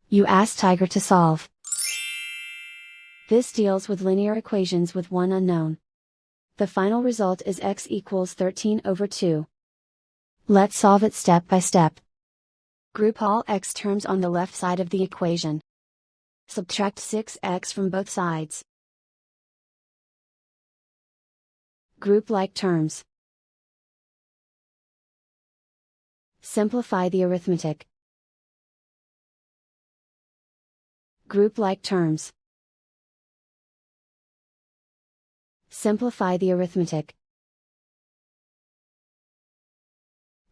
You ask Tiger to solve. This deals with linear equations with one unknown. The final result is x equals 13/2. Let's solve it step by step. Group all x terms on the left side of the equation. Subtract 6x from both sides. Group like terms. Simplify the arithmetic. Group like terms. Simplify the arithmetic.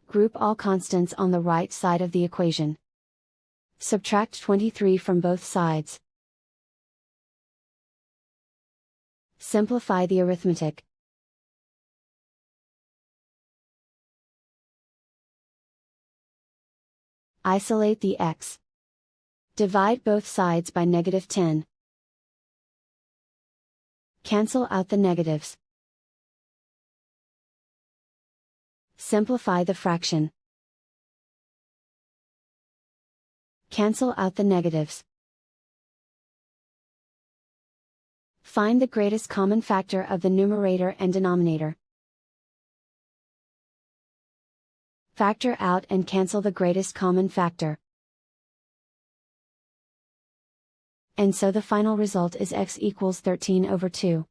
Group all constants on the right side of the equation. Subtract 23 from both sides. Simplify the arithmetic. Isolate the x. Divide both sides by -10. Cancel out the negatives. Simplify the fraction. Cancel out the negatives. Find the greatest common factor of the numerator and denominator. Factor out and cancel the greatest common factor. And so the final result is x equals 13/2.